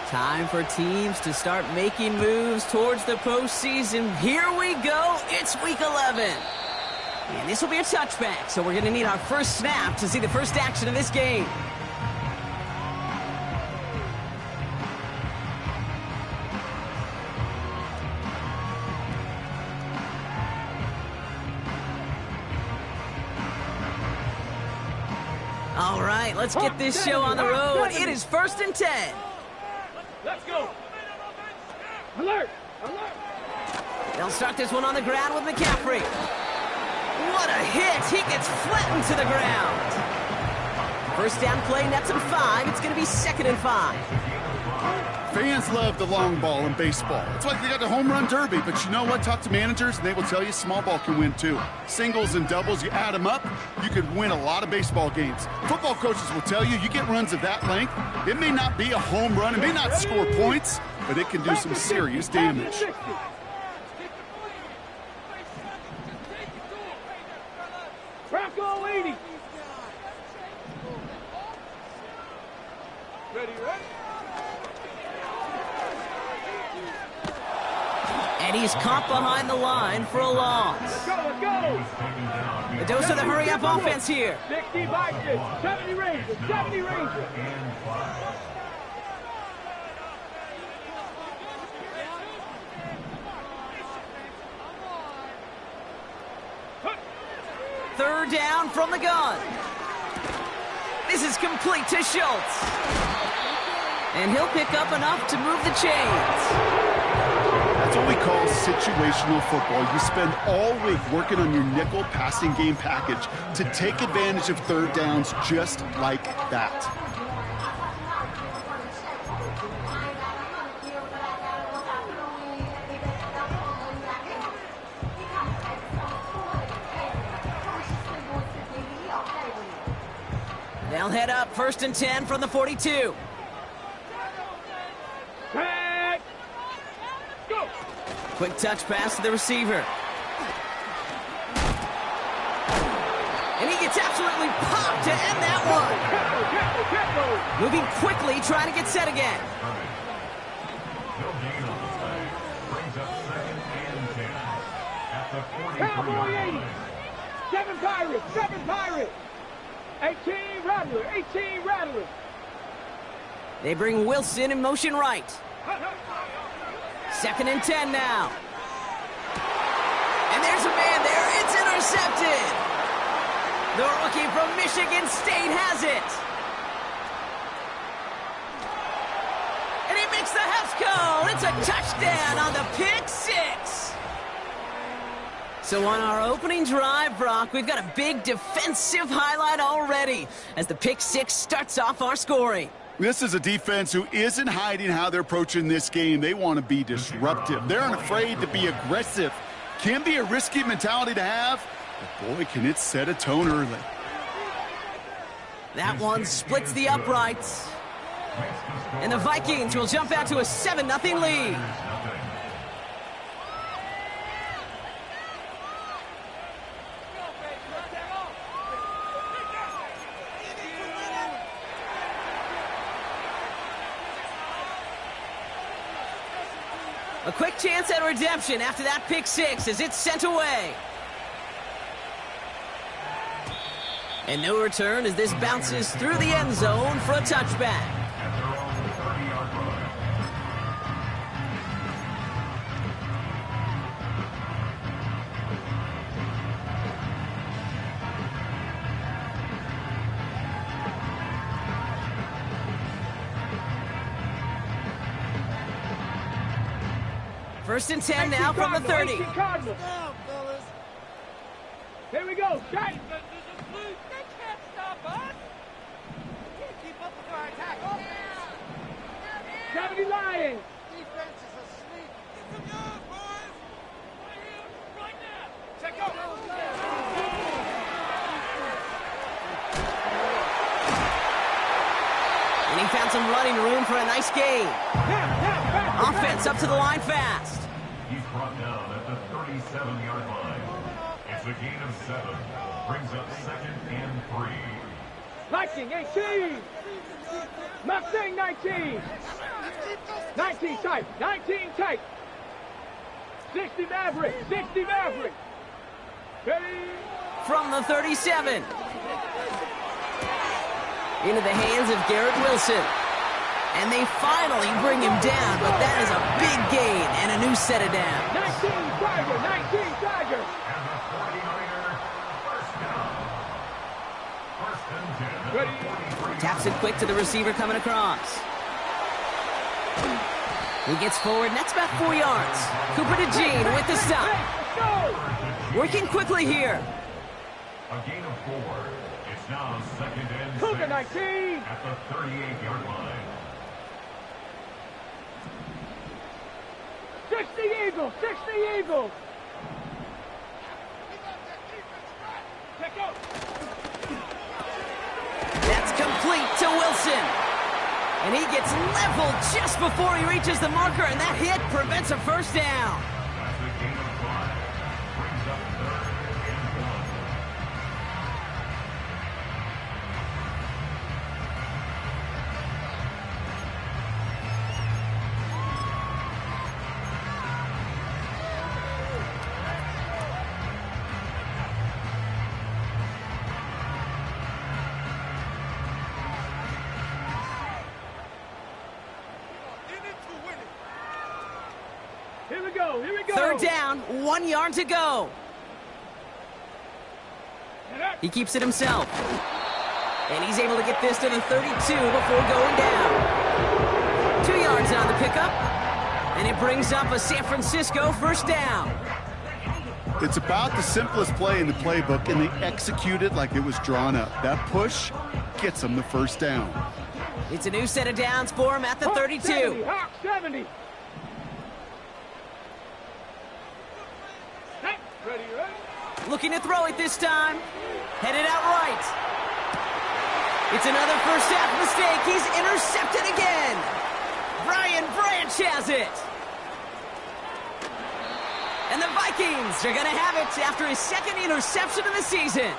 Time for teams to start making moves towards the postseason. Here we go. It's week 11. And this will be a touchback, so we're going to need our first snap to see the first action of this game. All right, let's get this show on the road. It is 1st and 10. Let's go. Alert! Alert! They'll start this one on the ground with McCaffrey. What a hit! He gets flattened to the ground. First down play, nets him 5. It's going to be 2nd and 5. Fans love the long ball in baseball. It's like they got the home run derby, but you know what? Talk to managers, and they will tell you small ball can win too. Singles and doubles, you add them up, you could win a lot of baseball games. Football coaches will tell you, you get runs of that length, it may not be a home run, it may not score points, but it can do some serious damage. Bronco 80. Ready, ready? And he's caught behind the line for a loss. Let's go, let's go. A dose of the hurry-up offense here. 60 Vikings, 70 Rangers, 70 Rangers. Third down from the gun. This is complete to Schultz. And he'll pick up enough to move the chains. That's what we call situational football. You spend all week working on your nickel passing game package to take advantage of third downs just like that. They'll head up 1st and 10 from the 42. Back. Go. Quick touch pass to the receiver. And he gets absolutely popped to end that one. Moving quickly, trying to get set again. Cowboy 80. 7 Pirates, 7 Pirates. 18 Rattler, 18 Rattler. They bring Wilson in motion right. 2nd and 10 now. And there's a man there. It's intercepted. The rookie from Michigan State has it. And he makes the Hefs cone. It's a touchdown on the pick 6. So on our opening drive, Brock, we've got a big defensive highlight already as the pick 6 starts off our scoring. This is a defense who isn't hiding how they're approaching this game. They want to be disruptive. They're unafraid to be aggressive. Can be a risky mentality to have, but boy, can it set a tone early. That one splits the uprights. And the Vikings will jump out to a 7-0 lead. A quick chance at redemption after that pick 6 as it's sent away. And no return as this bounces through the end zone for a touchback. First and 10 now from the 30. Here we go. Shot. They can't stop us. We can't keep up with our attack. 70 Lions. Defense is asleep. Get some yards, boys. Right now. Check out. And he found some running room for a nice gain. Offense up to the line fast. He's brought down at the 37-yard line. It's a gain of 7. Brings up 2nd and 3. Viking 18. Mustang 19. 19 tight. 19 tight. 60 Maverick. 60 Maverick. Ready? From the 37. Into the hands of Garrett Wilson. And they finally bring him down, but that is a big gain and a new set of downs. 19 Tiger. 19 Tiger. And the 49er first down. First and 10. Ready? Taps it quick to the receiver coming across. He gets forward, and that's about 4 yards. Cooper DeJean with the stop. Go. Working quickly here. A gain of 4. It's now second and Cougar 6 19. at the 38-yard line. 60 Eagles. 60 Eagles. Check out. That's complete to Wilson. And he gets leveled just before he reaches the marker, and that hit prevents a first down. That's a gain of 5. Brings up third and 1. Here we go. Here we go. Third down, 1 yard to go. He keeps it himself. And he's able to get this to the 32 before going down. 2 yards on the pickup. And it brings up a San Francisco first down. It's about the simplest play in the playbook, and they execute it like it was drawn up. That push gets them the first down. It's a new set of downs for him at the 32. Hawk 70. Ready, ready? Looking to throw it this time. Headed out right. It's another first half mistake. He's intercepted again. Brian Branch has it. And the Vikings are going to have it after his second interception of the season.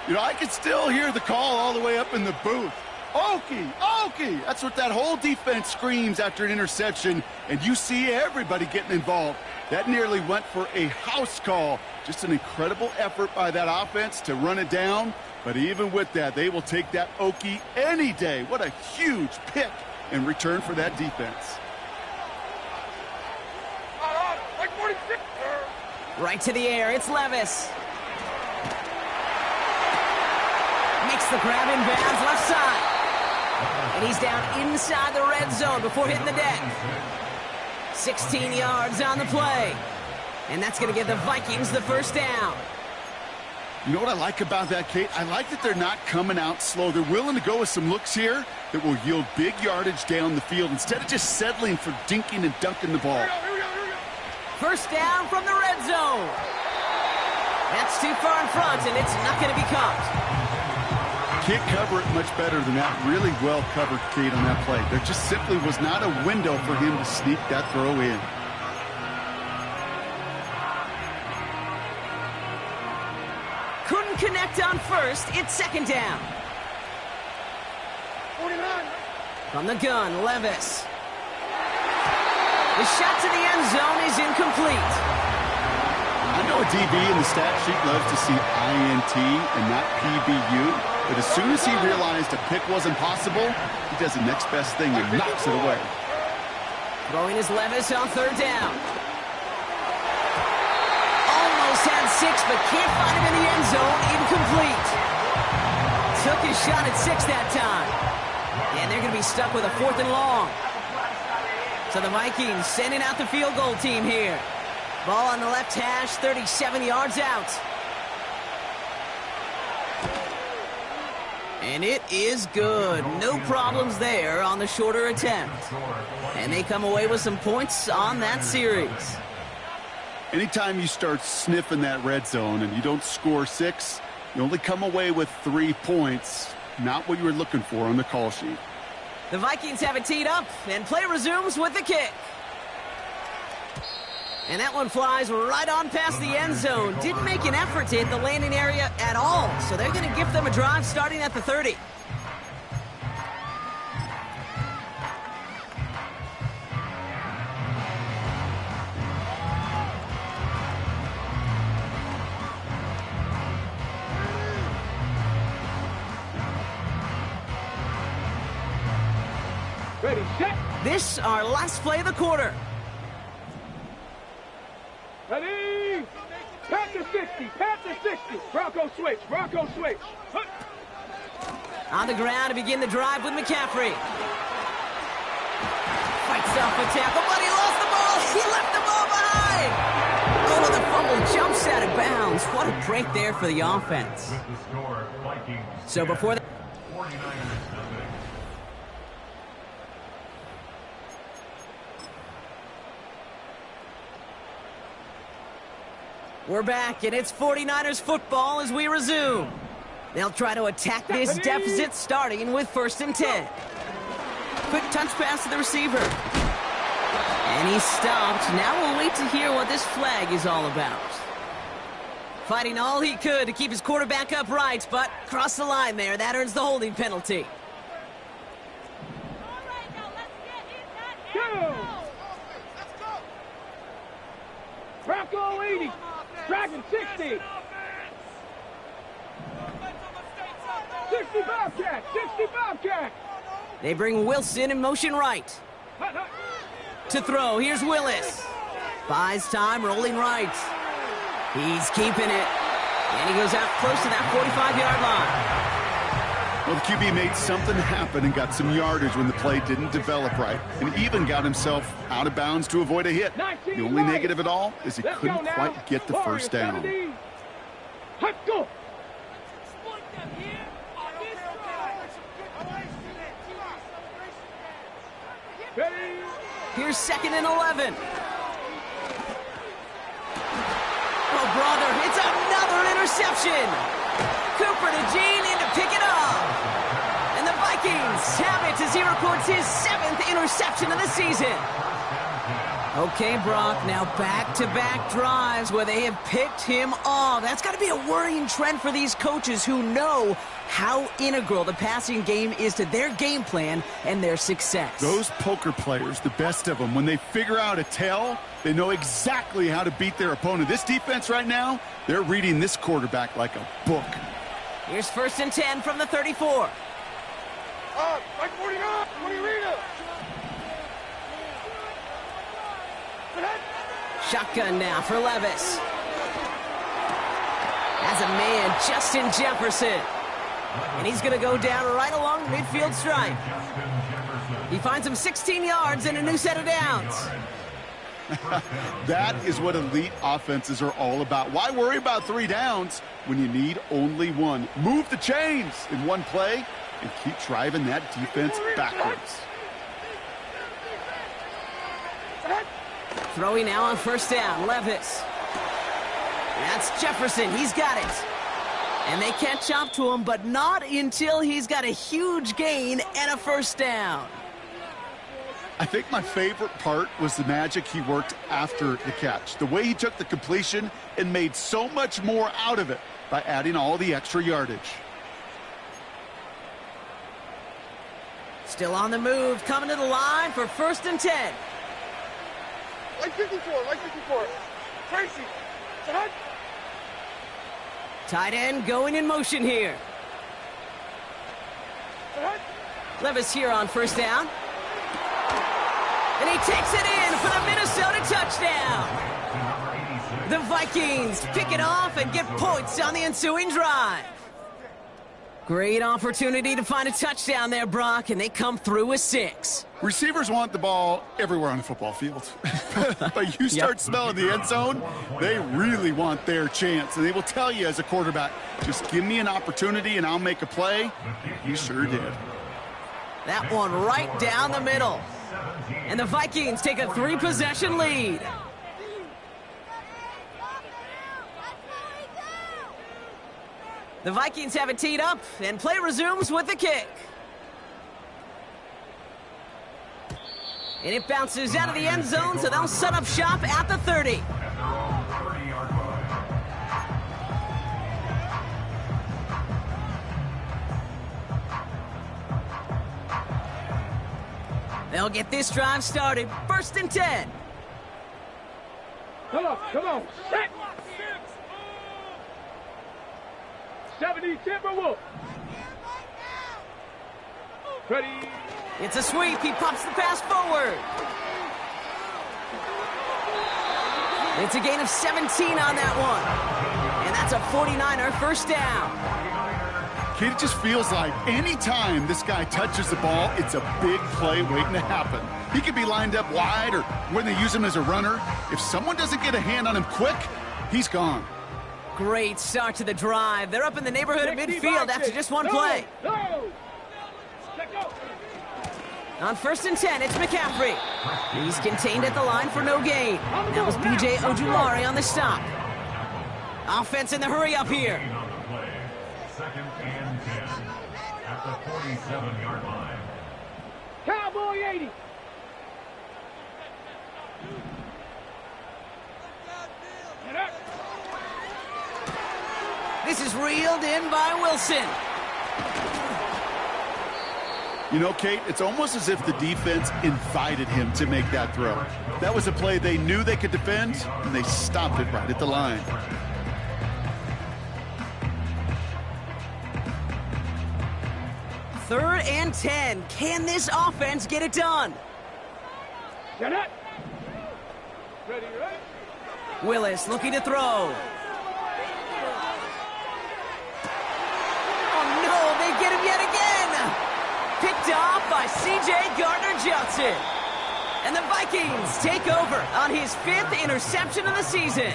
You know, I can still hear the call all the way up in the booth. Okie, Okie! That's what that whole defense screams after an interception, and you see everybody getting involved. That nearly went for a house call. Just an incredible effort by that offense to run it down, but even with that, they will take that Okie any day. What a huge pick in return for that defense. Like 46. Right to the air, it's Levis. Makes the grab in bounds left side. And he's down inside the red zone before hitting the deck. 16 yards on the play. And that's going to give the Vikings the first down. You know what I like about that, Kate? I like that they're not coming out slow. They're willing to go with some looks here that will yield big yardage down the field instead of just settling for dinking and dunking the ball. First down from the red zone. That's too far in front, and it's not going to be caught. Can't cover it much better than that. Really well covered, Kate, on that play. There just simply was not a window for him to sneak that throw in. Couldn't connect on first. It's second down. 49. From the gun, Levis. The shot to the end zone is incomplete. I know a DB in the stat sheet loves to see INT and not PBU, but as soon as he realized a pick wasn't possible, he does the next best thing and knocks it away. Throwing his Levis on third down. Almost had 6, but can't find him in the end zone. Incomplete. Took his shot at 6 that time. And they're going to be stuck with a 4th and long. So the Vikings sending out the field goal team here. Ball on the left hash, 37 yards out. And it is good. No problems there on the shorter attempt. And they come away with some points on that series. Anytime you start sniffing that red zone and you don't score 6, you only come away with 3 points. Not what you were looking for on the call sheet. The Vikings have it teed up, and play resumes with the kick. And that one flies right on past the end zone. Didn't make an effort to hit the landing area at all, so they're going to give them a drive starting at the 30. Ready, set. This our last play of the quarter. Ready. Panther 60. Panther 60. Bronco switch. Bronco switch. On the ground to begin the drive with McCaffrey. Fights off a tackle, but he lost the ball. He left the ball behind. Oh, the fumble jumps out of bounds. What a break there for the offense. With the score, Vikings. So before that, 49ers nothing. we're back, and it's 49ers football as we resume. They'll try to attack this deficit, starting with 1st and 10. Quick touch pass to the receiver. And he's stopped. Now we'll wait to hear what this flag is all about. Fighting all he could to keep his quarterback upright, but crossed the line there. That earns the holding penalty. Go. Bronco 80. Dragon 60. 60 Bobcat. 60 Bobcat. They bring Wilson in motion right. To throw, here's Willis. Buys time, rolling right. He's keeping it. And he goes out close to that 45-yard line. Well, the QB made something happen and got some yardage when the play didn't develop right, and even got himself out of bounds to avoid a hit. The only negative at all is he couldn't quite get the first down. Let's go. Here's 2nd and 11. Oh, brother, it's another interception. Cooper to Gene in to pick it up. And the Vikings have it as he records his 7th interception of the season. Okay, Brock, now back-to-back drives where they have picked him off. That's got to be a worrying trend for these coaches who know how integral the passing game is to their game plan and their success. Those poker players, the best of them, when they figure out a tell, they know exactly how to beat their opponent. This defense right now, they're reading this quarterback like a book. Here's 1st and 10 from the 34. Like 49. 20 Rita. Shotgun now for Levis. As a man, Justin Jefferson. And he's going to go down right along the midfield stripe. He finds him 16 yards and a new set of downs. That is what elite offenses are all about. Why worry about 3 downs when you need only 1? Move the chains in one play and keep driving that defense backwards. Throwing now on 1st down, Levis. That's Jefferson, he's got it. And they catch up to him, but not until he's got a huge gain and a 1st down. I think my favorite part was the magic he worked after the catch. The way he took the completion and made so much more out of it by adding all the extra yardage. Still on the move, coming to the line for 1st and 10. Like 54. Like 54. Tracy. Tight end going in motion here. Levis here on 1st down. And he takes it in for the Minnesota touchdown. The Vikings pick it off and get points on the ensuing drive. Great opportunity to find a touchdown there, Brock, and they come through with 6. Receivers want the ball everywhere on the football field. But you start smelling the end zone, they really want their chance. And they will tell you as a quarterback, just give me an opportunity and I'll make a play. He sure did. That one right down the middle. And the Vikings take a 3-possession lead. The Vikings have it teed up, and play resumes with the kick. And it bounces out of the end zone, so they'll set up shop at the 30. They'll get this drive started. 1st and 10. Come on. Set. 70 Timberwolves. Ready. It's a sweep. He pops the pass forward. It's a gain of 17 on that one. And that's a 49er first down. Kid, it just feels like any time this guy touches the ball, it's a big play waiting to happen. He could be lined up wide or when they use him as a runner. If someone doesn't get a hand on him quick, he's gone. Great start to the drive. They're up in the neighborhood of midfield after just one play. No. Let go. On 1st and 10, it's McCaffrey. He's contained at the line for no gain. That was B.J. Ojulari on the stop. Offense in the hurry up here. On the play. 2nd and 10 at the 47-yard line. Cowboy 80. Get up. This is reeled in by Wilson. You know, Kate, it's almost as if the defense invited him to make that throw. That was a play they knew they could defend, and they stopped it right at the line. Third and 10. Can this offense get it done? Get up. Ready, right? Willis looking to throw. Oh no, they get him yet again. Picked off by C.J. Gardner-Johnson. And the Vikings take over on his 5th interception of the season.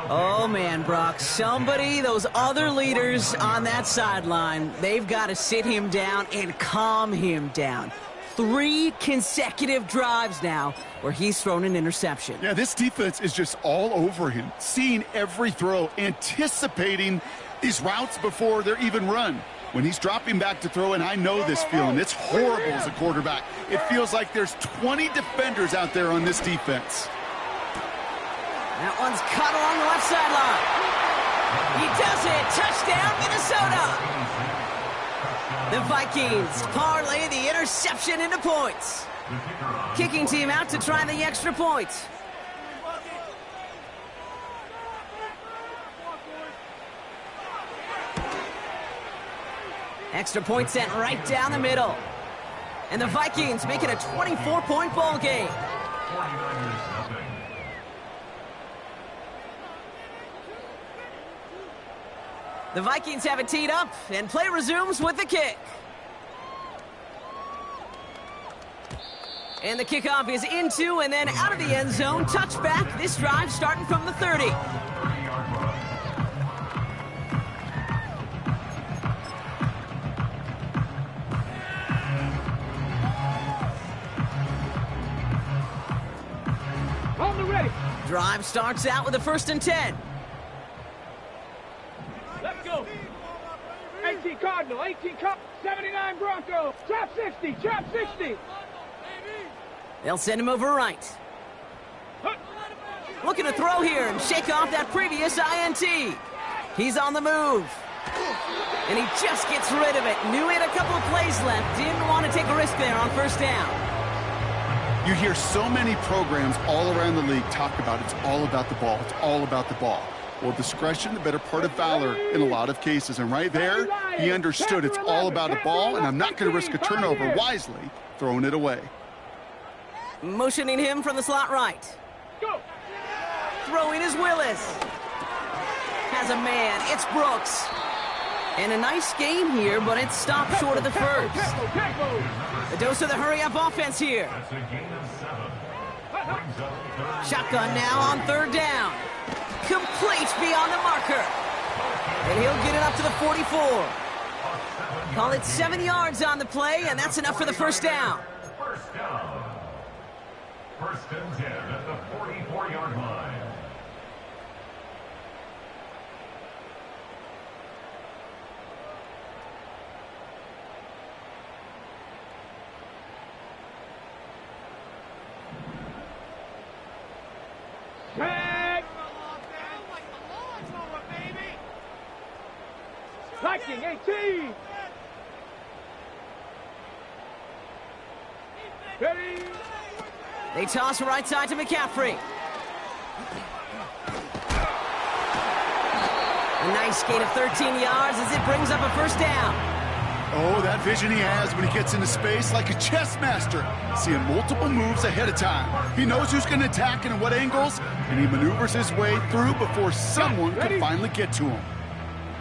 Oh man, Brock, those other leaders on that sideline, they've got to sit him down and calm him down. 3 consecutive drives now where he's thrown an interception. Yeah, this defense is just all over him, seeing every throw, anticipating these routes before they're even run. When he's dropping back to throw, and I know this feeling, it's horrible as a quarterback. It feels like there's 20 defenders out there on this defense. That one's cut along the left sideline. He does it. Touchdown, Minnesota. The Vikings parlay the interception into points. Kicking team out to try the extra point. Extra point sent right down the middle. And the Vikings make it a 24-point ball game. 49ers nothing. The Vikings have it teed up, and play resumes with the kick. And the kickoff is into and then out of the end zone. Touchback. This drive starting from the 30. 30-yard run. On the ready. Drive starts out with a 1st and 10. Let's go. 18 Cardinal, 18 Cardinal, 79 Bronco. Trap 60, trap 60. They'll send him over right. Looking to throw here and shake off that previous INT. He's on the move. And he just gets rid of it. Knew he had a couple of plays left. Didn't want to take a risk there on 1st down. You hear so many programs all around the league talk about it's all about the ball. It's all about the ball. Well, discretion, the better part of valor in a lot of cases. And right there, he understood it's all about the ball, and I'm not going to risk a turnover, wisely throwing it away. Motioning him from the slot right. Go. Throwing is Willis. Has a man. It's Brooks. And a nice game here, but it's stopped short of the first. A dose of the hurry-up offense here. That's a gain of 7. Brings up 3rd. Shotgun now on 3rd down. Complete beyond the marker. And he'll get it up to the 44. Call it 7 yards on the play, and that's enough for the 1st down. 1st down. 1st and 10 at the 44-yard line. Tag. Viking 18. Ready. They toss right side to McCaffrey. A nice gain of 13 yards as it brings up a 1st down. Oh, that vision he has when he gets into space, like a chess master, seeing multiple moves ahead of time. He knows who's going to attack and in what angles, and he maneuvers his way through before someone can finally get to him.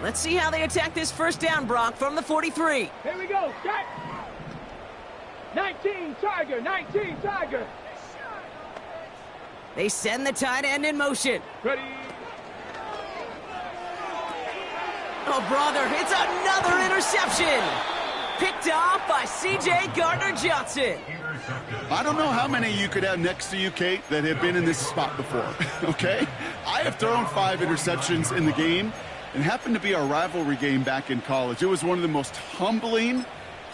Let's see how they attack this first down, Brock, from the 43. Here we go. Got 19 Tiger, 19 Tiger. They send the tight end in motion. Ready. Oh, brother, it's another interception. Picked off by C.J. Gardner-Johnson. I don't know how many you could have next to you, Kate, that have been in this spot before, okay? I have thrown 5 interceptions in the game, and happened to be our rivalry game back in college. It was one of the most humbling,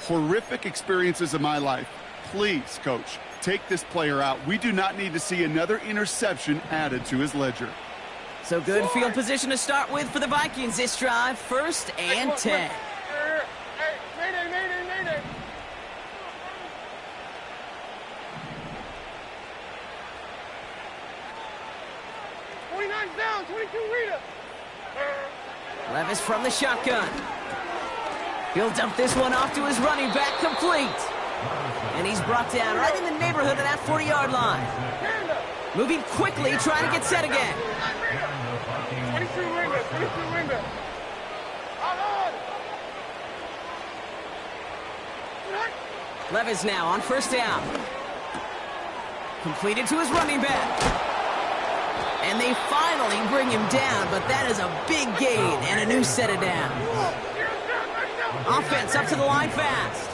horrific experiences of my life. Please, Coach, take this player out. We do not need to see another interception added to his ledger. So good field position to start with for the Vikings this drive. 1st and 10. Mayday. 29's down, 22 Rita. Levis from the shotgun. He'll dump this one off to his running back, complete. And he's brought down right in the neighborhood of that 40-yard line. Moving quickly, trying to get set again. 22 Ringer. Levis now on 1st down. Completed to his running back. And they finally bring him down, but that is a big gain and a new set of downs. Offense up to the line fast.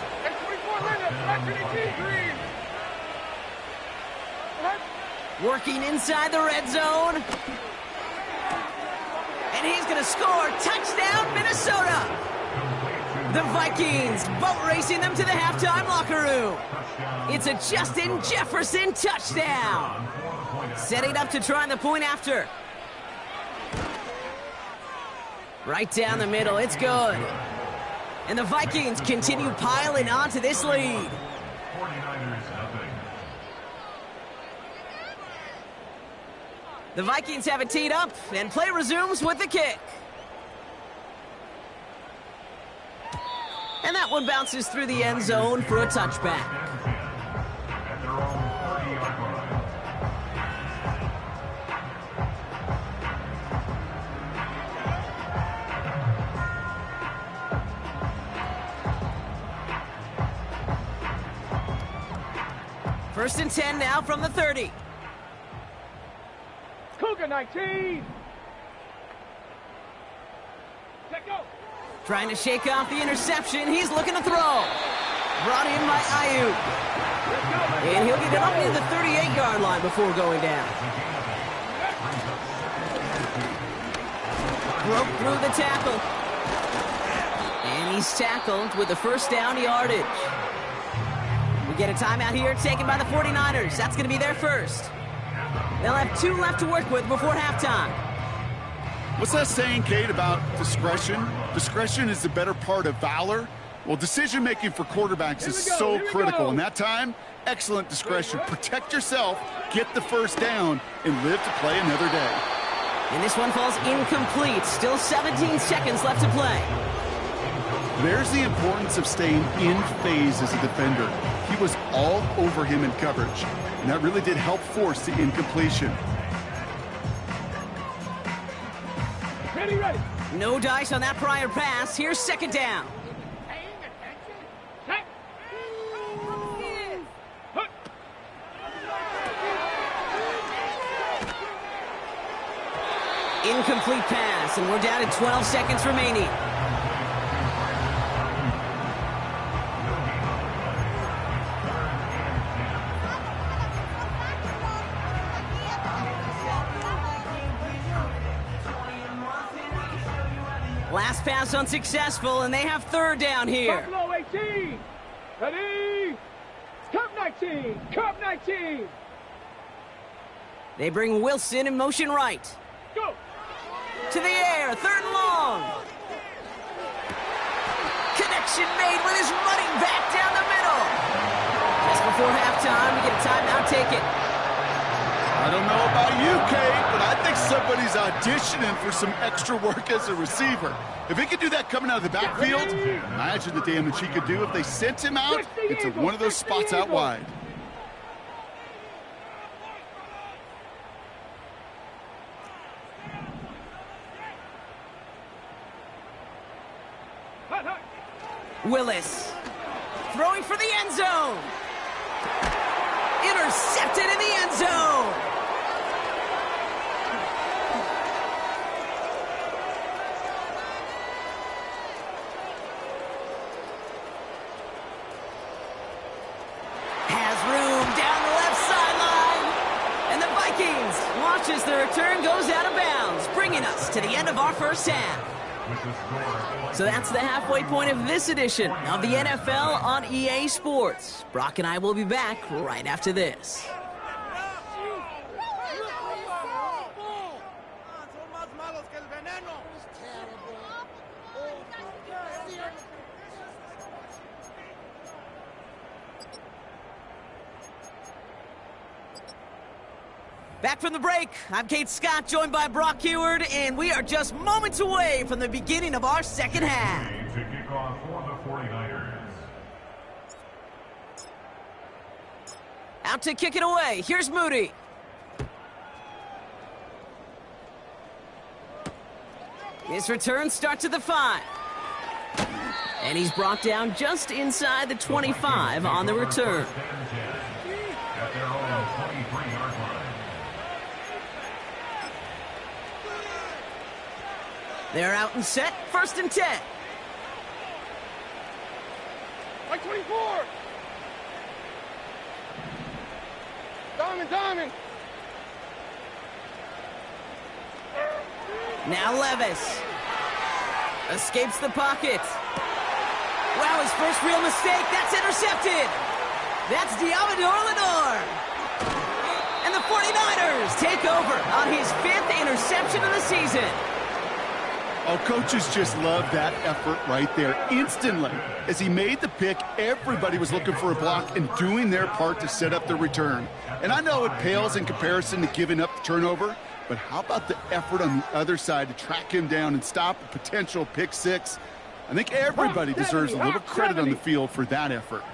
Working inside the red zone. And he's going to score. Touchdown, Minnesota. The Vikings boat racing them to the halftime locker room. It's a Justin Jefferson touchdown. Setting up to try the point after. Right down the middle. It's good. And the Vikings continue piling onto this lead. 49ers nothing. The Vikings have it teed up, and play resumes with the kick. And that one bounces through the end zone for a touchback. At their own 30-yard line. First and 10 now from the 30. Cougar 19. Let go. Trying to shake off the interception. He's looking to throw. Brought in by Ayuk. And he'll get it up near the 38-yard line before going down. Broke through the tackle. And he's tackled with the first down yardage. We get a timeout here taken by the 49ers. That's going to be their first. They'll have 2 left to work with before halftime. What's that saying, Kate, about discretion? Discretion is the better part of valor. Well, decision-making for quarterbacks is so critical. And that time, excellent discretion. Protect yourself, get the first down, and live to play another day. And this one falls incomplete. Still 17 seconds left to play. There's the importance of staying in phase as a defender. He was all over him in coverage, and that really did help force the incompletion. Ready. No dice on that prior pass. Here's second down. Set. Incomplete pass, and we're down to 12 seconds remaining. Last pass unsuccessful, and they have third down here. Buffalo 18. Ready. Cup 19. Cup 19. They bring Wilson in motion right. Go. To the air, third and long. Connection made with his running back down the middle. Just before halftime, we get a timeout taken. I don't know about you, Kate, but I think like somebody's auditioning for some extra work as a receiver. If he could do that coming out of the backfield, imagine the damage he could do if they sent him out into one of those spots out wide. Willis throwing for the end zone. Intercepted in the end zone. Has room down the left sideline. And the Vikings watch as the return goes out of bounds, bringing us to the end of our first half. So that's the halfway point of this edition of the NFL on EA Sports. Brock and I will be back right after this. Back from the break, I'm Kate Scott, joined by Brock Huard, and we are just moments away from the beginning of our second half. To kick off for the 49ers. Out to kick it away, here's Moody. His return starts at the 5. And he's brought down just inside the 25 on the return. At their own 23-yard line. They're out and set, 1st and 10. Like 24. Diamond. Now Levis escapes the pocket. Wow, his first real mistake. That's intercepted. That's Diamador Lenore. And the 49ers take over on his 5th interception of the season. Oh, coaches just love that effort right there. Instantly, as he made the pick, everybody was looking for a block and doing their part to set up the return. And I know it pales in comparison to giving up the turnover, but how about the effort on the other side to track him down and stop a potential pick six? I think everybody deserves a little credit on the field for that effort.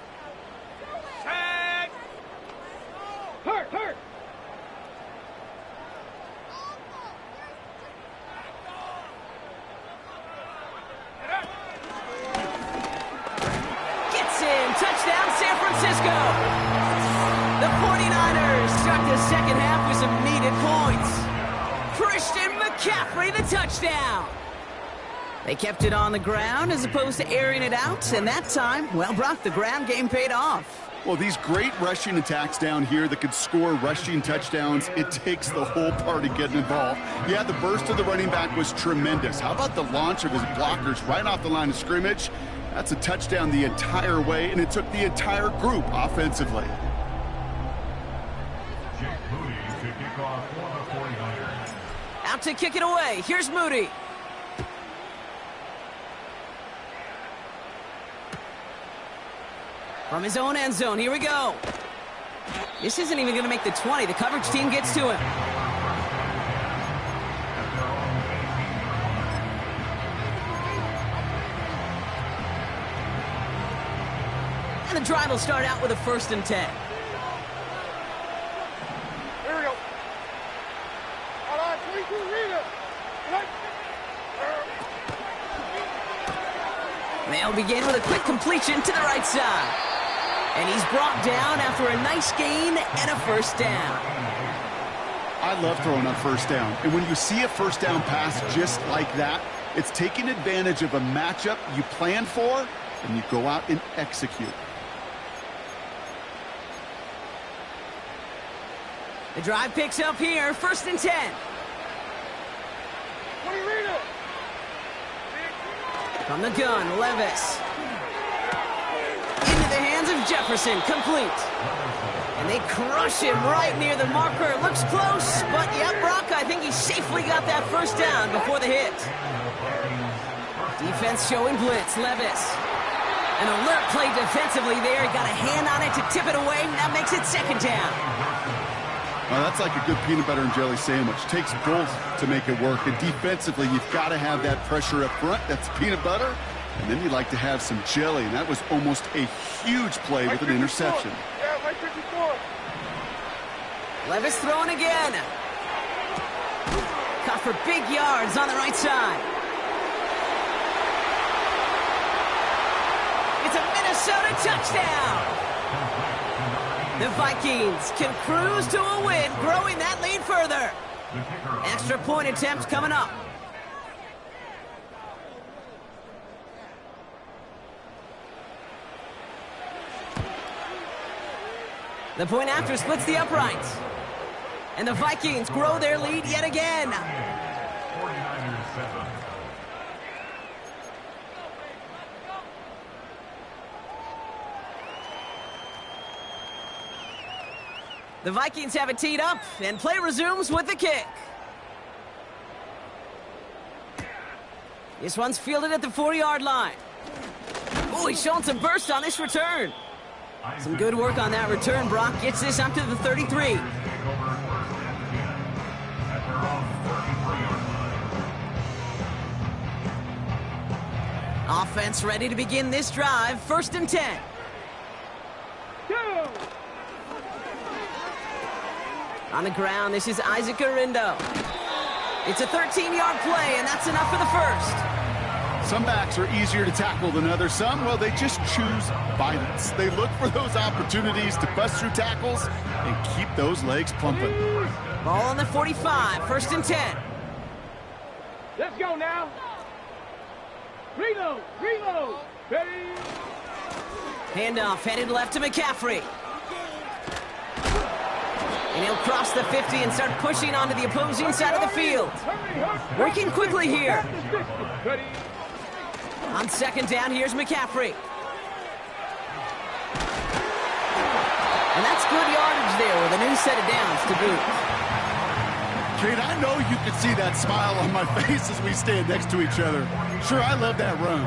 Hurt. Gets him. Touchdown, San Francisco. The 49ers start the second half with some needed points. Christian McCaffrey, the touchdown. They kept it on the ground as opposed to airing it out, and that time, well, Brock, the ground game paid off. Well, these great rushing attacks down here that could score rushing touchdowns, it takes the whole party getting involved. Yeah, the burst of the running back was tremendous. How about the launch of his blockers right off the line of scrimmage? That's a touchdown the entire way, and it took the entire group offensively. Jake Moody to kick off for the 49ers. Out to kick it away. Here's Moody. From his own end zone, here we go. This isn't even going to make the 20. The coverage team gets to him. And the drive will start out with a 1st and 10. Here we go. All right, 22 Rita. They'll begin with a quick completion to the right side. And he's brought down after a nice gain and a 1st down. I love throwing on 1st down. And when you see a 1st down pass just like that, it's taking advantage of a matchup you planned for, and you go out and execute. The drive picks up here, 1st and 10. 20 Rita. From the gun, Levis. Into the hands of Jefferson, complete. And they crush him right near the marker. Looks close, but yeah, Brock, I think he safely got that 1st down before the hit. Defense showing blitz, Levis. An alert play defensively there. He got a hand on it to tip it away. That makes it 2nd down. Well, that's like a good peanut butter and jelly sandwich. Takes both to make it work. And defensively, you've got to have that pressure up front. That's peanut butter. And then you like to have some jelly. And that was almost a huge play with an interception. Yeah, right 54. Levis throwing again. Caught for big yards on the right side. It's a Minnesota touchdown. The Vikings can cruise to a win, growing that lead further. Extra point attempts coming up. The point after splits the uprights. And the Vikings grow their lead yet again. 49ers 7. The Vikings have it teed up, and play resumes with the kick. This one's fielded at the 40-yard line. Oh, he's showing some burst on this return. Some good work on that return. Brock gets this up to the 33. Offense ready to begin this drive. 1st and 10. Go! On the ground, this is Isaac Arindo. It's a 13-yard play, and that's enough for the first. Some backs are easier to tackle than others. Some, well, they just choose violence. They look for those opportunities to bust through tackles and keep those legs pumping. Ball on the 45, 1st and 10. Let's go now. Reload, reload. Ready? Handoff headed left to McCaffrey. And he'll cross the 50 and start pushing onto the opposing side of the field. Working quickly here. Ready? On 2nd down, here's McCaffrey. And that's good yardage there with a new set of downs to boot. Kate, I know you can see that smile on my face as we stand next to each other. Sure, I love that run.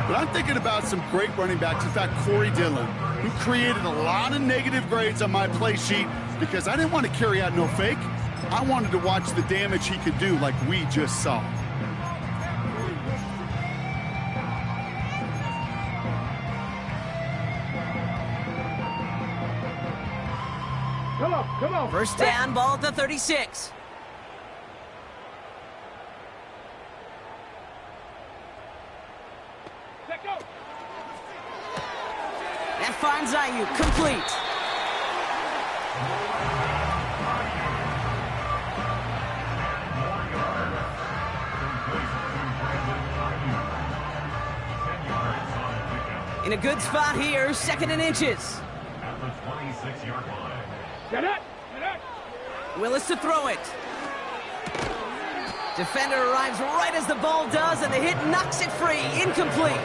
But I'm thinking about some great running backs. In fact, Corey Dillon, who created a lot of negative grades on my play sheet because I didn't want to carry out no fake. I wanted to watch the damage he could do like we just saw. Come on, come on. 1st down, ball at the 36. Let go. That finds Ayuk, complete. In a good spot here, 2nd and inches. At the 26-yard line. Get it, get it. Willis to throw it. Defender arrives right as the ball does, and the hit knocks it free. Incomplete.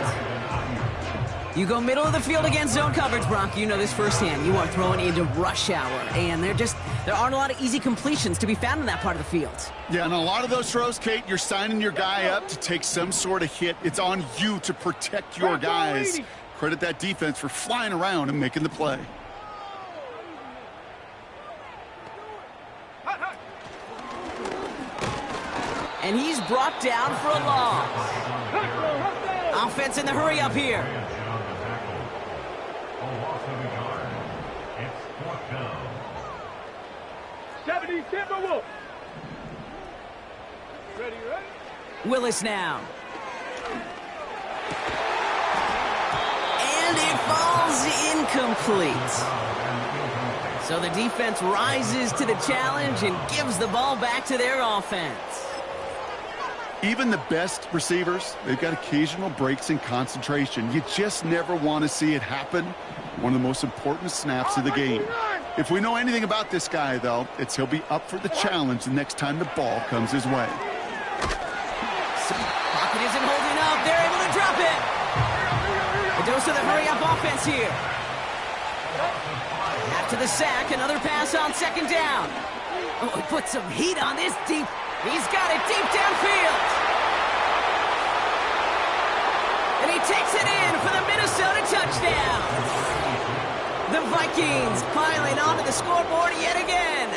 You go middle of the field against zone coverage, Brock. You know this firsthand. You are throwing into rush hour, and there aren't a lot of easy completions to be found in that part of the field. Yeah, and a lot of those throws, Kate, you're signing your guy up to take some sort of hit. It's on you to protect your guys. Credit that defense for flying around and making the play. And he's brought down for a loss. Offense in the hurry up here. A loss of a yard. It's 4th down. 70 Timberwolves. Ready, ready? Willis now. And it falls incomplete. So the defense rises to the challenge and gives the ball back to their offense. Even the best receivers, they've got occasional breaks in concentration. You just never want to see it happen. One of the most important snaps of the game. If we know anything about this guy, though, it's he'll be up for the challenge the next time the ball comes his way. Pocket isn't holding up. They're able to drop it. A dose of the hurry-up offense here. After the sack, another pass on 2nd down. Oh, he put some heat on this deep. He's got it deep downfield. And he takes it in for the Minnesota touchdown. The Vikings piling onto the scoreboard yet again.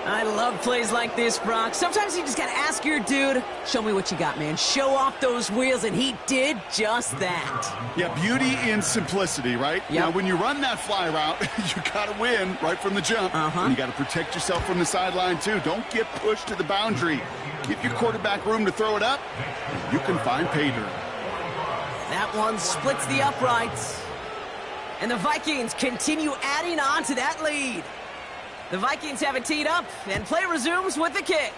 I love plays like this, Brock. Sometimes you just gotta ask your dude, show me what you got, man. Show off those wheels, and he did just that. Yeah, beauty in simplicity, right? Yep. Now, when you run that fly route, you gotta win right from the jump. And you gotta protect yourself from the sideline, too. Don't get pushed to the boundary. Give your quarterback room to throw it up, and you can find pay dirt. That one splits the uprights. And the Vikings continue adding on to that lead. The Vikings have it teed up, and play resumes with the kick.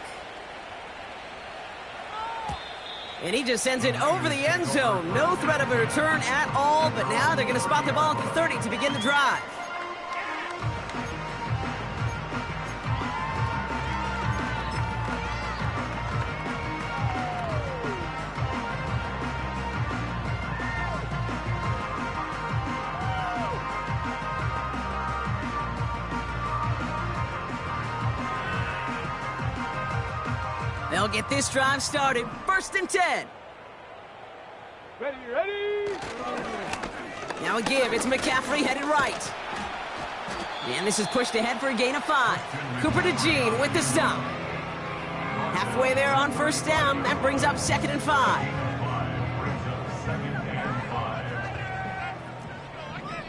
And he just sends it over the end zone. No threat of a return at all, but now they're going to spot the ball at the 30 to begin the drive. They'll get this drive started. 1st and 10. Ready. Now a give. It's McCaffrey headed right. And this is pushed ahead for a gain of 5. Cooper DeJean with the stop. Halfway there on 1st down. That brings up 2nd and 5.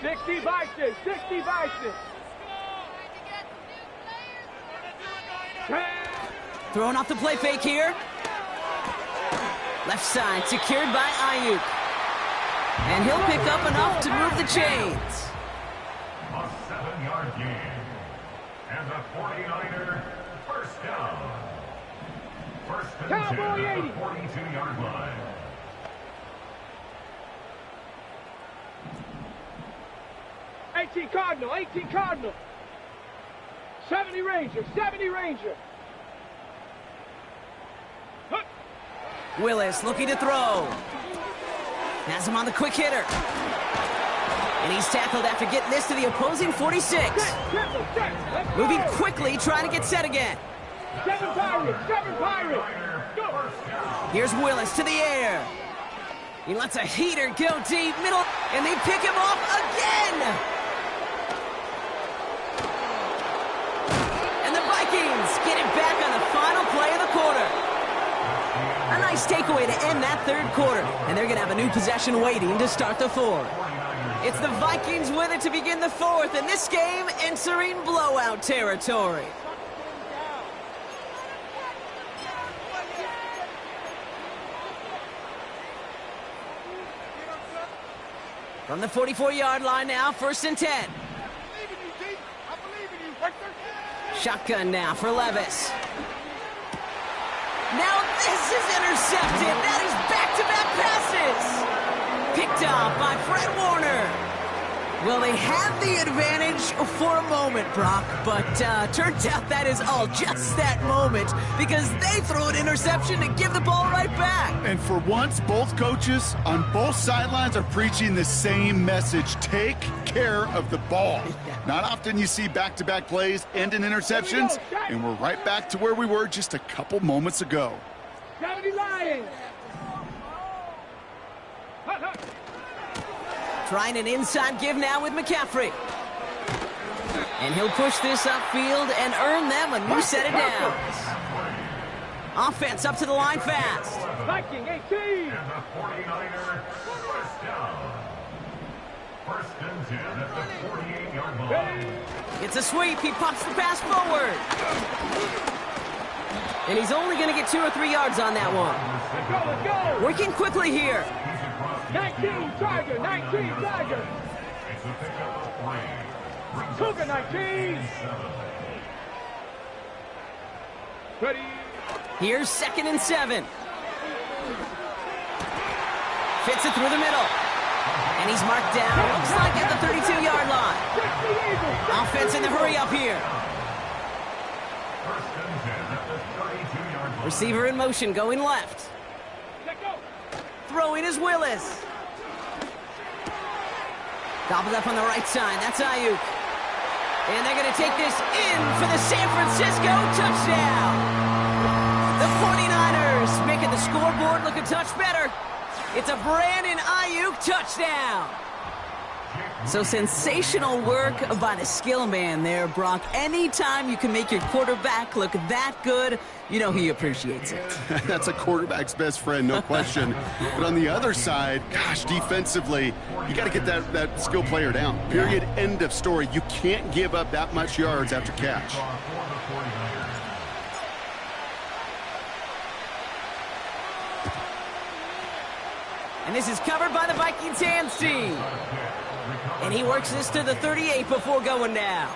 60 Vikings. 60 Vikings. 10. Throwing off the play fake here. Left side secured by Ayuk. And he'll pick up enough to move the chains. A 7-yard gain. And the 49er first down. 1st and 10 Cowboy at 80. the 42-yard line. $18 Cardinal. 70 Ranger. Willis looking to throw. Has him on the quick hitter. And he's tackled after getting this to the opposing 46. Moving quickly, trying to get set again. 7 Pirates. Go. Here's Willis to the air. He lets a heater go deep, middle, and they pick him off again. And the Vikings get it back on the final play of the quarter. A nice takeaway to end that 3rd quarter, and they're going to have a new possession waiting to start the 4th. It's the Vikings with it to begin the 4th, and this game entering blowout territory. From the 44-yard line now, 1st and 10. Shotgun now for Levis. Now this is intercepted. That is back-to-back passes. Picked off by Fred Warner. Well, they had the advantage for a moment, Brock, but turns out that is all just that moment because they throw an interception to give the ball right back. And for once, both coaches on both sidelines are preaching the same message. Take care of the ball. Not often you see back-to-back plays end in interceptions, and we're right back to where we were just a couple moments ago. 70 Lions. Trying an inside give now with McCaffrey. And he'll push this upfield and earn them a new set of downs. Offense up to the line fast. Viking 18. And the 49er first down. 1st and 10 at the 48-yard line. It's a sweep. He pops the pass forward. And he's only going to get 2 or 3 yards on that one. Let's go. Working quickly here. 19 Tiger. It's a pickup of 3. Cougar 19. Ready. Here's 2nd and 7. Fits it through the middle. And he's marked down. Looks like at the 32-yard line. Offense in the hurry up here. 1st and 10 at the 32-yard line. Receiver in motion going left. Let go. Throwing is Willis. Gobbled up on the right side. That's Ayuk. And they're going to take this in for the San Francisco touchdown. The 49ers making the scoreboard look a touch better. It's a Brandon Ayuk touchdown. So sensational work by the skill man there, Brock. Anytime you can make your quarterback look that good, you know he appreciates it. That's a quarterback's best friend, no question. But on the other side, gosh, defensively, you got to get that skill player down. Period, end of story. You can't give up that much yards after catch. And this is covered by the Vikings hands team. And he works this to the 38 before going down.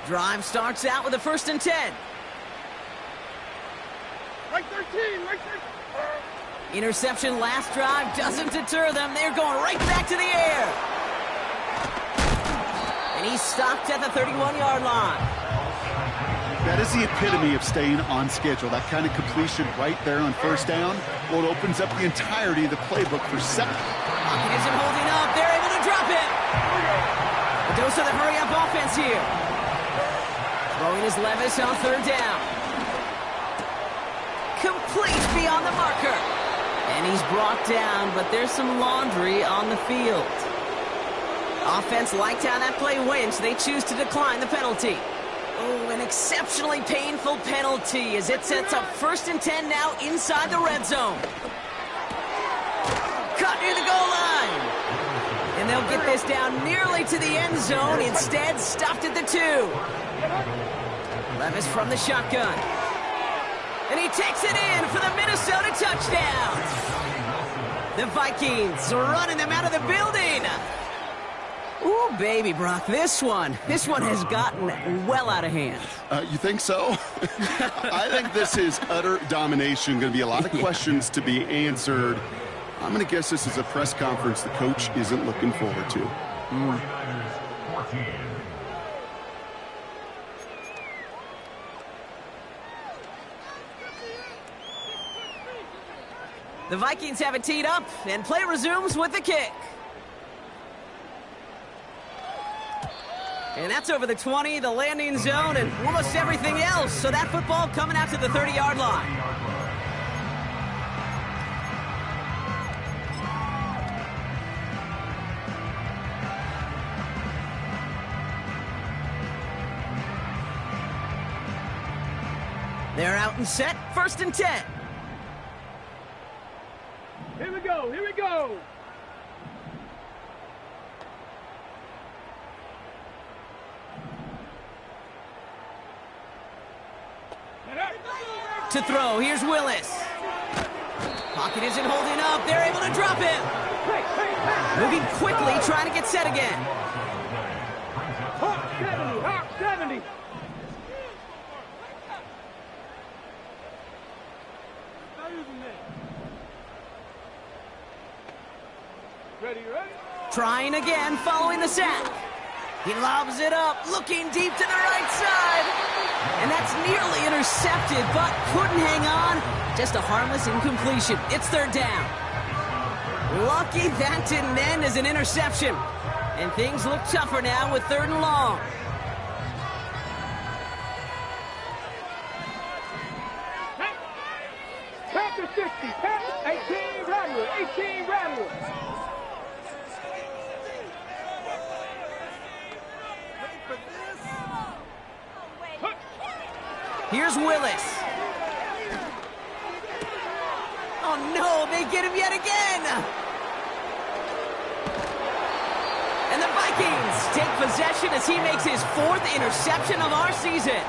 Drive starts out with a 1st and 10. Right 13, right 13. Interception last drive doesn't deter them. They're going right back to the air. And he's stopped at the 31-yard line. That is the epitome of staying on schedule. That kind of completion right there on 1st down. Well, it opens up the entirety of the playbook for 2nd. Pocket isn't holding up. They're able to drop it. A dose of the hurry-up offense here. Throwing is Levis on 3rd down. Complete beyond the marker. And he's brought down, but there's some laundry on the field. Offense liked how that play went, so they choose to decline the penalty. Oh, an exceptionally painful penalty as it sets up 1st and 10 now inside the red zone. Cut near the goal line. And they'll get this down nearly to the end zone. Instead, stopped at the 2. Levis from the shotgun. And he takes it in for the Minnesota touchdown. The Vikings running them out of the building. Ooh, baby, Brock, this one has gotten well out of hand. You think so? I think this is utter domination. Going to be a lot of questions to be answered. I'm going to guess this is a press conference the coach isn't looking forward to. 49ers 14. The Vikings have it teed up, and play resumes with the kick. And that's over the 20, the landing zone, and almost everything else. So that football coming out to the 30-yard line. They're out and set, 1st and 10. Here we go, here we go. To throw, here's Willis. Pocket isn't holding up, they're able to drop him. Moving quickly, trying to get set again. Hawk 70, Hawk 70. Ready, ready? Trying again, following the sack. He lobs it up, looking deep to the right side. And that's nearly intercepted, but couldn't hang on. Just a harmless incompletion. It's 3rd down. Lucky that didn't end as an interception. And things look tougher now with 3rd and long. Panther 60, Panther 18, Rattler, 18, Rattler. Here's Willis. Oh no, they get him yet again. And the Vikings take possession as he makes his 4th interception of our season.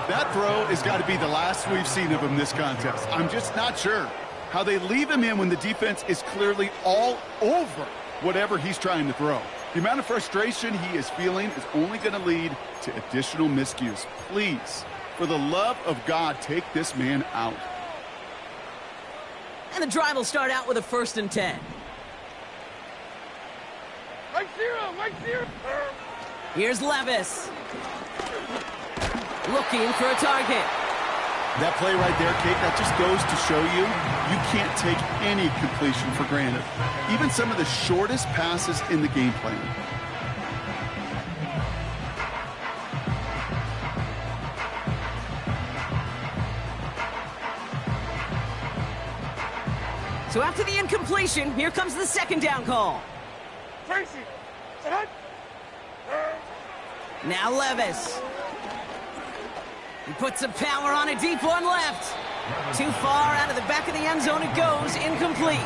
That throw has got to be the last we've seen of him this contest. I'm just not sure how they leave him in when the defense is clearly all over whatever he's trying to throw. The amount of frustration he is feeling is only going to lead to additional miscues. Please, for the love of God, take this man out. And the drive will start out with a 1st and 10. Right 0, right 0. Here's Levis. Looking for a target. That play right there, Kate, that just goes to show you, you can't take any completion for granted. Even some of the shortest passes in the game plan. So after the incompletion, here comes the second down call. Tracy. Set. Now Levis. He puts some power on a deep one left. Too far out of the back of the end zone it goes, incomplete.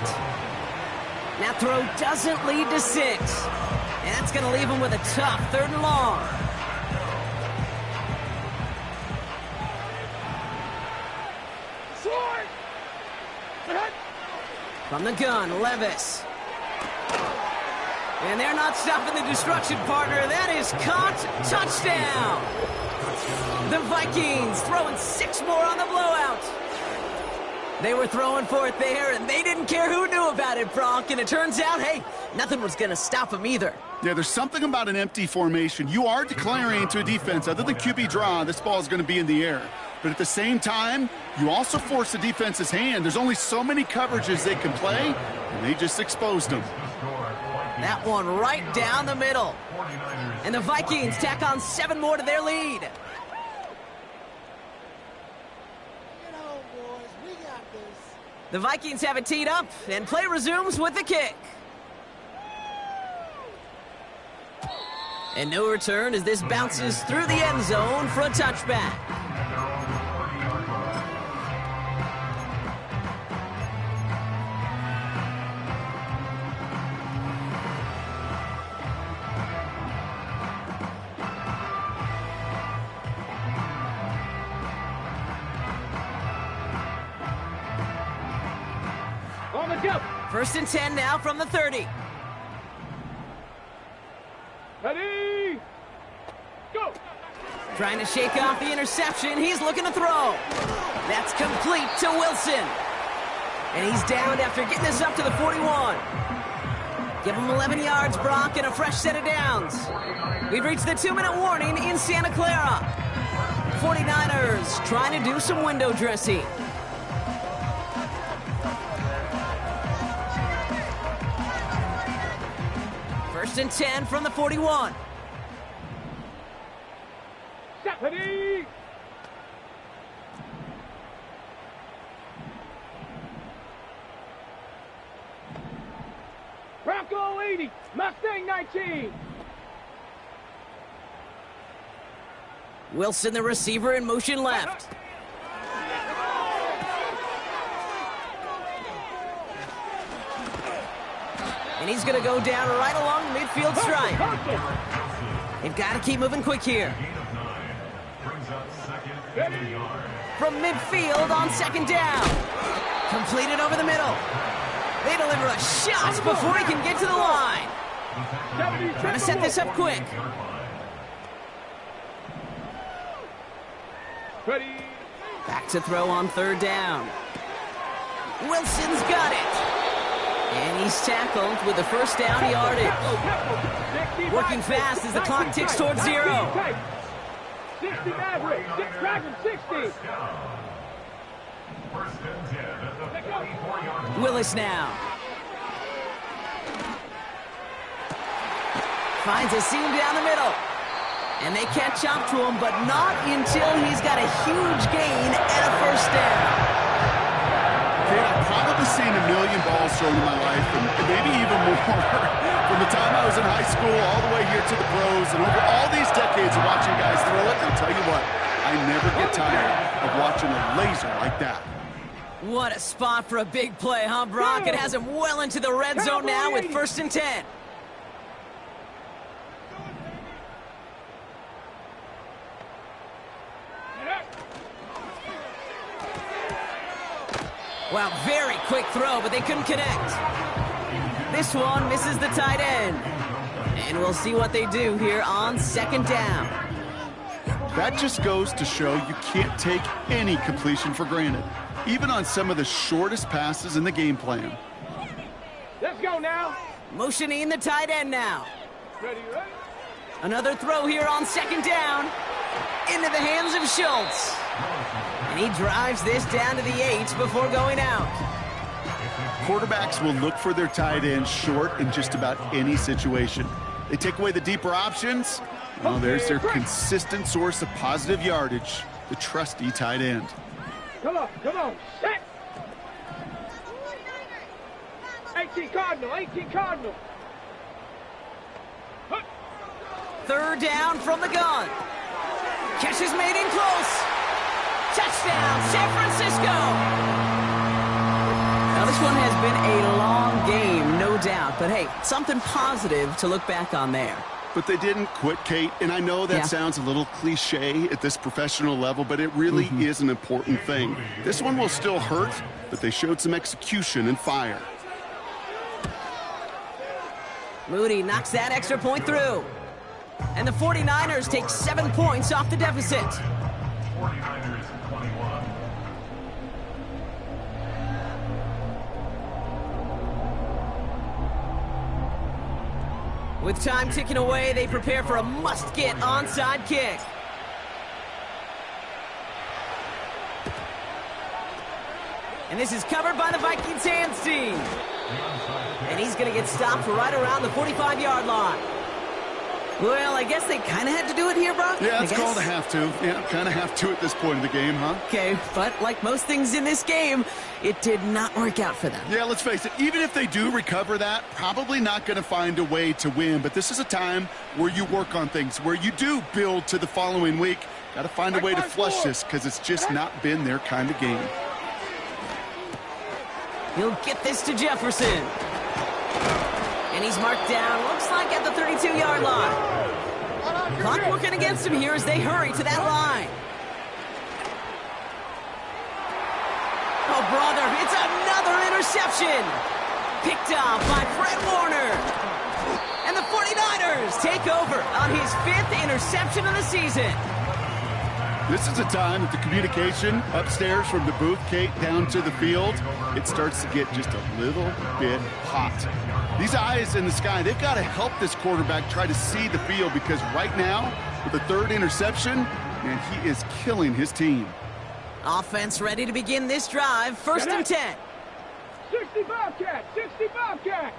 That throw doesn't lead to 6. And that's going to leave him with a tough 3rd and long. Sword. Set. From the gun, Levis. And they're not stopping the destruction, partner. That is caught. Touchdown. The Vikings throwing 6 more on the blowout. They were throwing for it there, and they didn't care who knew about it, Brock. And it turns out, hey, nothing was going to stop them either. Yeah, there's something about an empty formation. You are declaring to a defense, other than QB draw, this ball is going to be in the air. But at the same time, you also force the defense's hand. There's only so many coverages they can play, and they just exposed them. That one right down the middle. And the Vikings tack on 7 more to their lead. Get on, boys. We got this. The Vikings have it teed up, and play resumes with the kick. And no return as this bounces through the end zone for a touchback. On the jump. 1st and 10 now from the 30. Ready. Go. Trying to shake off the interception. He's looking to throw. That's complete to Wilson. And he's downed after getting this up to the 41. Give him 11 yards, Brock, and a fresh set of downs. We've reached the 2-minute warning in Santa Clara. 49ers trying to do some window dressing. First and 10 from the 41. Ready. Bronco 80. Mustang 19. Wilson, the receiver, in motion left. And he's going to go down right along the midfield stripe. They've got to keep moving quick here. From midfield on 2nd down. Completed over the middle. They deliver a shot before he can get to the line. Trying to set this up quick. Ready. Back to throw on 3rd down. Wilson's got it. And he's tackled with the first down yardage. Working fast as the clock ticks towards 0. 60 Maverick. Dragon 60. Willis now. Finds a seam down the middle. And they catch up to him, but not until he's got a huge gain and a first down. I've probably seen a million balls thrown in my life, and maybe even more. From the time I was in high school all the way here to the pros, and over all these decades of watching guys throw it, I'll tell you what, I never get tired of watching a laser like that. What a spot for a big play, huh, Brock? It has him well into the red zone now with 1st and 10. Wow, very quick throw, but they couldn't connect. This one misses the tight end. And we'll see what they do here on 2nd down. That just goes to show you can't take any completion for granted, even on some of the shortest passes in the game plan. Let's go now. Motioning the tight end now. Ready. Another throw here on 2nd down. Into the hands of Schultz. And he drives this down to the 8 before going out. Quarterbacks will look for their tight end short in just about any situation. They take away the deeper options. Well, there's their consistent source of positive yardage, the trusty tight end. Come on. Set. 18 Cardinal, 18 Cardinal. Huh. Third down from the gun. Catch is made in close. Touchdown, San Francisco. Now, this one has been a long game, no doubt. But, hey, something positive to look back on there. But they didn't quit, Kate, and I know that sounds a little cliche at this professional level, but it really is an important thing. This one will still hurt, but they showed some execution and fire. Moody knocks that extra point through. And the 49ers take 7 points off the deficit. 49ers 21. With time ticking away, they prepare for a must-get onside kick. And this is covered by the Vikings hands team. And he's going to get stopped right around the 45-yard line. Well, I guess they kind of had to do it here, Brock. Yeah, it's called a have to. Yeah, kind of have to at this point in the game, huh? Okay, but like most things in this game, it did not work out for them. Yeah, let's face it, even if they do recover that, probably not going to find a way to win. But this is a time where you work on things, where you do build to the following week. Got to find a way to flush this because it's just not been their kind of game. He'll get this to Jefferson. And he's marked down, looks like at the 32-yard line. Clock working against him here as they hurry to that line. Oh, brother, it's another interception. Picked off by Fred Warner. And the 49ers take over on his 5th interception of the season. This is a time that the communication upstairs from the booth, Kate, down to the field, it starts to get just a little bit hot. These eyes in the sky, they've got to help this quarterback try to see the field because right now, with the 3rd interception, man, he is killing his team. Offense ready to begin this drive. 1st and 10. 60 Bobcat, 60 Bobcat.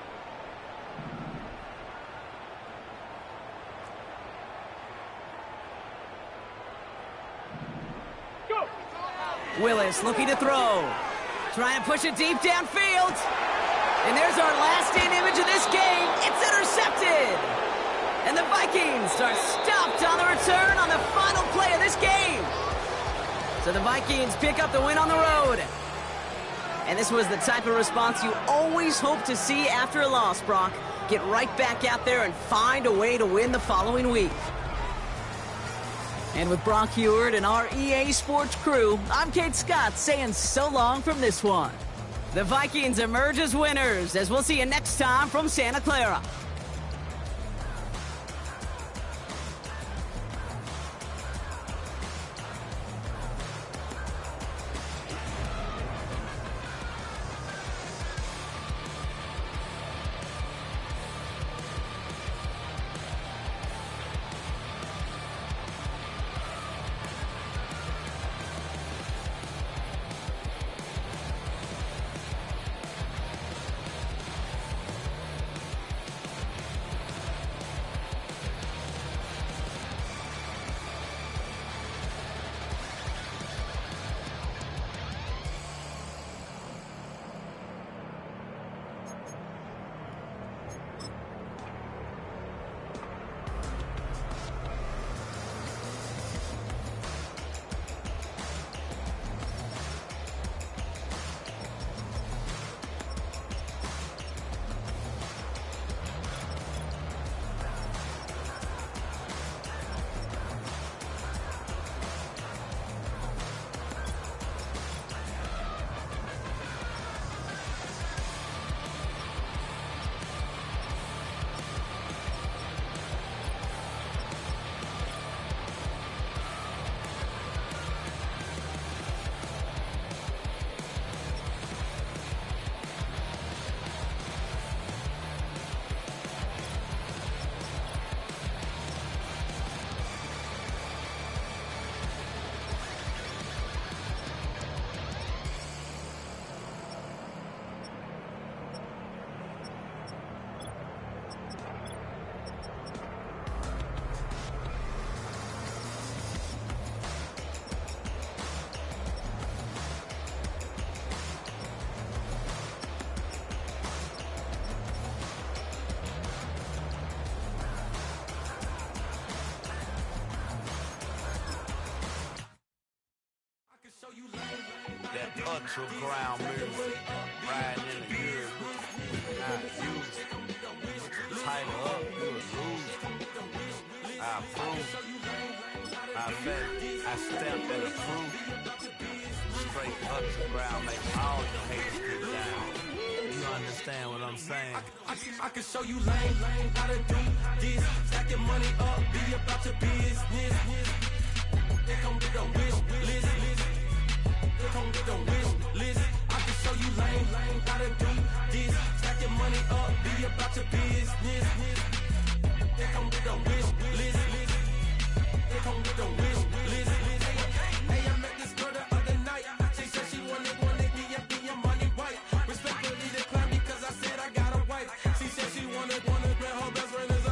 Go. Willis looking to throw. Trying to push it deep downfield. And there's our last-in image of this game. It's intercepted. And the Vikings are stopped on the return on the final play of this game. So the Vikings pick up the win on the road. And this was the type of response you always hope to see after a loss, Brock. Get right back out there and find a way to win the following week. And with Brock Heward and our EA Sports crew, I'm Kate Scott saying so long from this one. The Vikings emerge as winners, as we'll see you next time from Santa Clara. That ultra ground music, riding in the years, not used. Tighten up, you'll lose. I approve. I bet, I stamp and approve. Straight ultra ground, make all your haters get down. You understand what I'm saying? I can show you lame, how to do this. Stacking money up, be about your business. They come with a wish list. They come with a wish list. I can show you lame, how to do this. Stacking money up, be about your business. They come with a wish list. They come with a wish list. Hey, I met this girl the other night. She said she wanted me and be a money white. Respectfully declined because I said I got a wife. She said she wanted man, her best friend is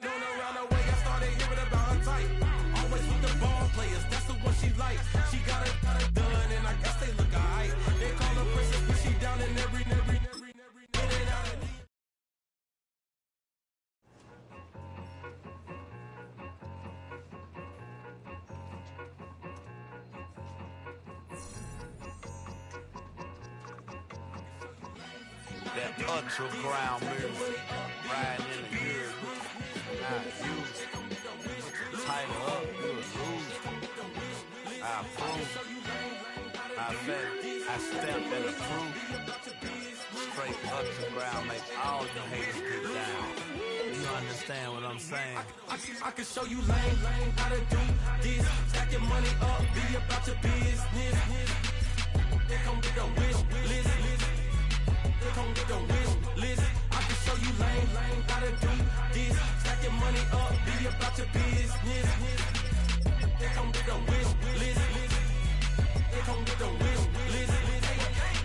known around the way. I started hearing about her type. Always with the ball players, that's the one she likes. She got it done, and I guess they look alright. They call her princess, but she down in every in and out of the. That ultra ground music, riding in the years, not used. Tighten up, you'll lose. I approve. I bet, I stamp and approve. Straight ultra ground, make all your haters get down. You understand what I'm saying? I can show you lame, how to do this. Stacking money up, be about your business. They come with a wish list. They come with a wish list. I can show you lame, how to do this. Stacking money up, be about your business. They come with a wish list. They come with a wish list.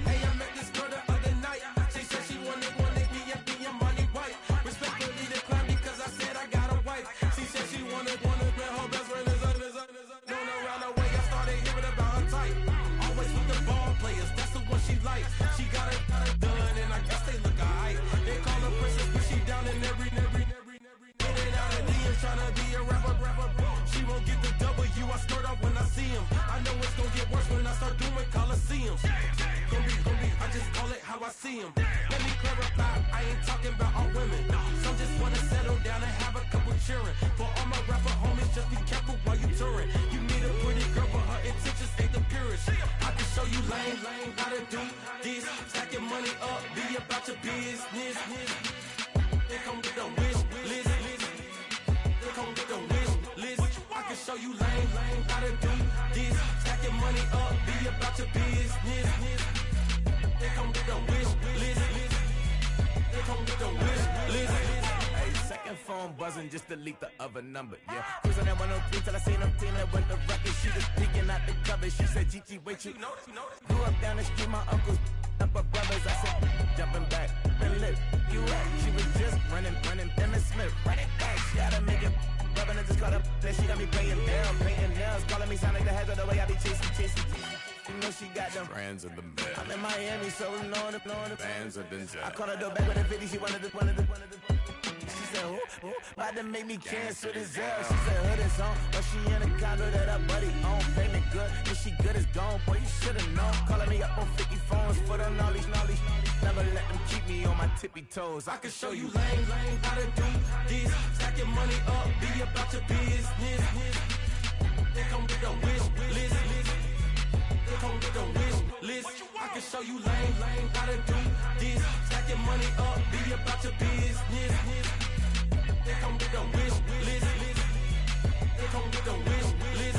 Hey, I met this girl the other night. She said she wanted me and be a money white. Respectfully declined because I said I got a wife. She said she wanted man, her best friend is known around the way. I started hearing about her type. Always with the ball players, that's the one she likes. She got it done, and I guess they look alright. They call her princess, but she down in every in and out of DMs, tryna be a rapper. She won't get the W, I skirt off when I see him. I know it's gonna get worse when I start doing Coliseums. Gonna be, I just call it how I see him. Let me clarify, I ain't talking about all women. Some just wanna settle down and have a couple cheering. For all my rapper homies, just be careful while you touring. You need a pretty girl, but her intentions ain't the purest. I can show you lame, how to do this. Stacking money up, be about your business. They come with a wish list. They come with a wish list. I can show you lame, how to do this. Stacking money up, be about your business. They come with a wish list. They come with a wish list. Hey, second phone buzzing, just delete the other number, yeah. Cruising at 103 till I seen them Tina with the record. She was peeking out the cover. She said, Gigi, wait, you grew up down the street, my uncles up her brothers. I said, jumping back, been lit. You at? She was just running, Emmitt Smith, running back. She had to make it, rubbing and just caught up. Then she got me paying nails, calling me Sonic the Hedgehog the way I be chasing. You know she got them Brands of the bed. I'm in Miami, so we know the Bands of Denzel. I called her door back with a 50, she wanted the. She said, who? About to make me cancel this L. She said, hood is on, but she in a condo that her buddy own. Payment good, if she good is gone, boy, you should've known. Calling me up on 50 phones for the knowledge. Never let them keep me on my tippy toes. I can show you lame, how to do this. Stacking money up, be about your business. They come with a wish list. They come with a wish list. I can show you lame, how to do this. Stacking money up, be about your business. They come with a wish list. They come with a wish list.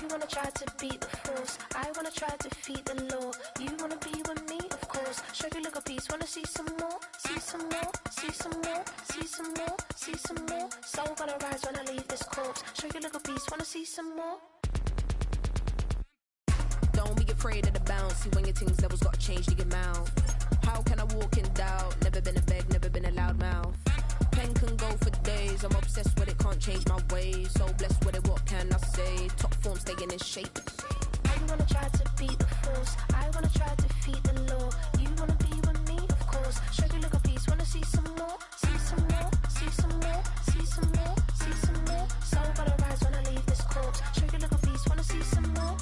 You wanna try to beat the force, I wanna try to defeat the law. You wanna be with me, of course. Show you look a piece, wanna see some more, see some more, see some more, see some more, see some more. Soul gonna rise when I leave this corpse. Show you look a piece, wanna see some more. Don't be afraid of the bounce. See when your things levels gotta change to your mouth. How can I walk in doubt? Never been a beg, never been a loud mouth. Pen can go for days. I'm obsessed with it, can't change my ways. So blessed with it, what can I say? Top form staying in shape. You wanna try to beat the force, I wanna try to defeat the law. You wanna be with me, of course. Show you look a piece, wanna see some more, see some more, see some more, see some more, see some more. Soul gotta rise when I leave this corpse. Show you look a piece, wanna see some more.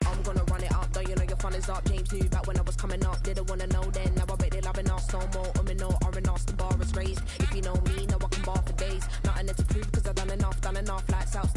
I'm gonna run it up, though you know your fun is up. James knew back when I was coming up, didn't wanna know then. Now I bet they loving us no more. No R&R's, the bar is raised. If you know me, now I can bar for days. Nothing left to prove, cause I've done enough, lights out.